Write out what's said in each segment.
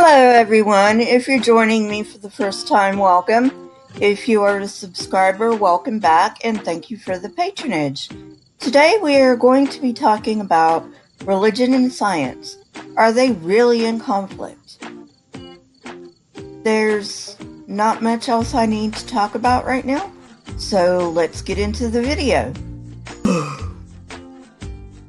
Hello everyone, if you're joining me for the first time, welcome. If you are a subscriber, welcome back and thank you for the patronage. Today we are going to be talking about religion and science. Are they really in conflict? There's not much else I need to talk about right now, so let's get into the video.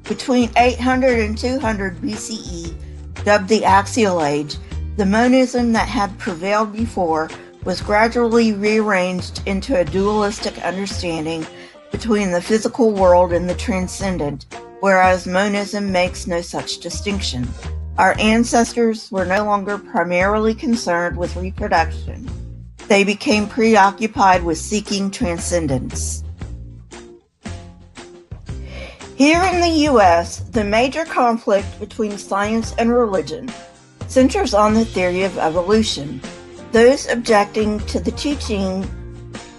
Between 800 and 200 BCE, dubbed the Axial Age, the monism that had prevailed before was gradually rearranged into a dualistic understanding between the physical world and the transcendent, whereas monism makes no such distinction. Our ancestors were no longer primarily concerned with reproduction. They became preoccupied with seeking transcendence. Here in the U.S., the major conflict between science and religion centers on the theory of evolution. Those objecting to the teaching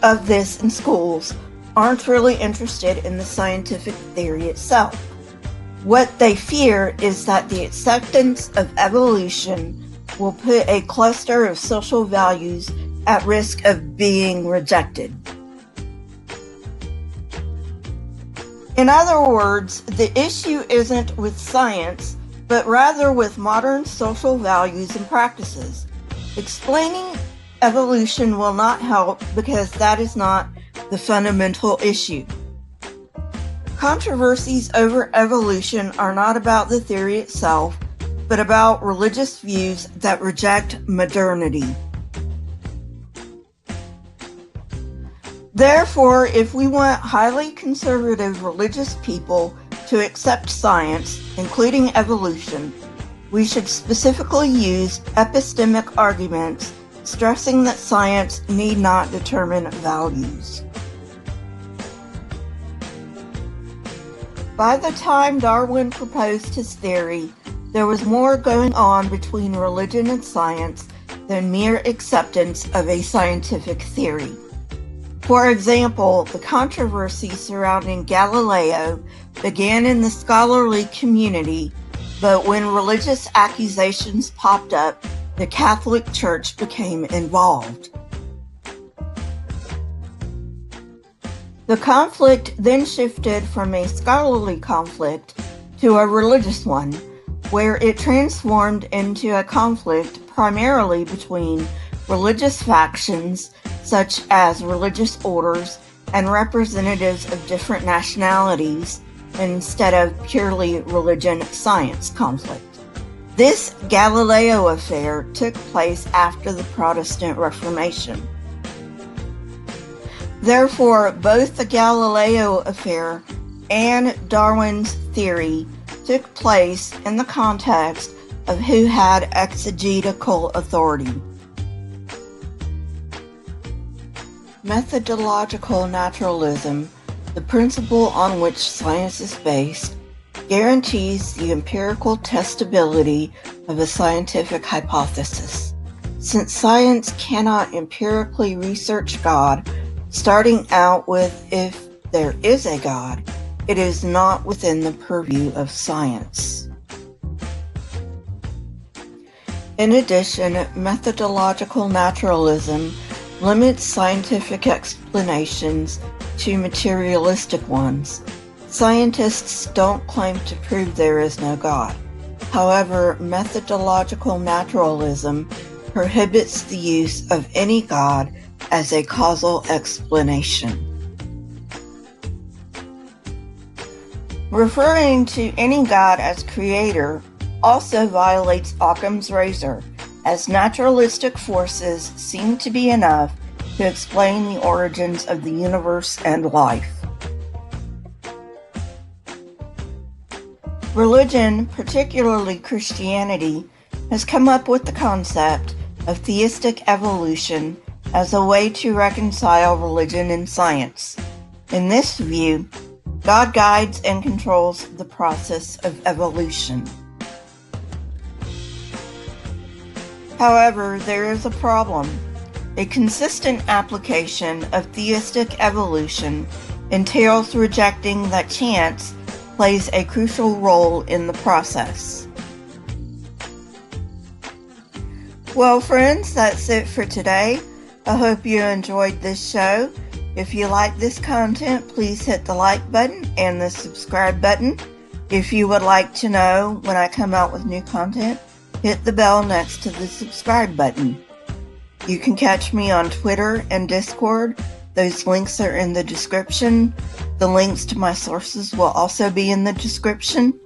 of this in schools aren't really interested in the scientific theory itself. What they fear is that the acceptance of evolution will put a cluster of social values at risk of being rejected. In other words, the issue isn't with science, but rather with modern social values and practices. Explaining evolution will not help because that is not the fundamental issue. Controversies over evolution are not about the theory itself, but about religious views that reject modernity. Therefore, if we want highly conservative religious people to accept science, including evolution, we should specifically use epistemic arguments stressing that science need not determine values. By the time Darwin proposed his theory, there was more going on between religion and science than mere acceptance of a scientific theory. For example, the controversy surrounding Galileo began in the scholarly community, but when religious accusations popped up, the Catholic Church became involved. The conflict then shifted from a scholarly conflict to a religious one, where it transformed into a conflict primarily between religious factions such as religious orders and representatives of different nationalities instead of purely religion-science conflict. This Galileo affair took place after the Protestant Reformation. Therefore, both the Galileo affair and Darwin's theory took place in the context of who had exegetical authority. Methodological naturalism, the principle on which science is based, guarantees the empirical testability of a scientific hypothesis. Since science cannot empirically research God, starting out with if there is a God, it is not within the purview of science. In addition, methodological naturalism limits scientific explanations to materialistic ones. Scientists don't claim to prove there is no God. However, methodological naturalism prohibits the use of any God as a causal explanation. Referring to any God as creator also violates Occam's razor, as naturalistic forces seem to be enough to explain the origins of the universe and life. Religion, particularly Christianity, has come up with the concept of theistic evolution as a way to reconcile religion and science. In this view, God guides and controls the process of evolution. However, there is a problem. A consistent application of theistic evolution entails rejecting that chance plays a crucial role in the process. Well, friends, that's it for today. I hope you enjoyed this show. If you like this content, please hit the like button and the subscribe button. If you would like to know when I come out with new content, hit the bell next to the subscribe button. You can catch me on Twitter and Discord. Those links are in the description. The links to my sources will also be in the description.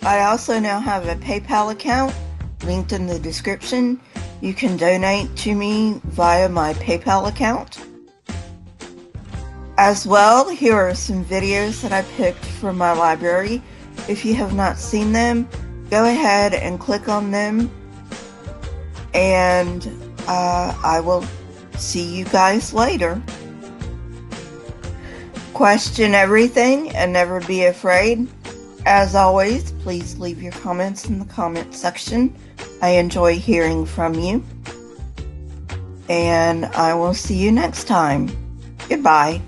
I also now have a PayPal account linked in the description. You can donate to me via my PayPal account. As well, here are some videos that I picked from my library. If you have not seen them, go ahead and click on them, and I will see you guys later. Question everything and never be afraid. As always, please leave your comments in the comment section. I enjoy hearing from you. And I will see you next time. Goodbye.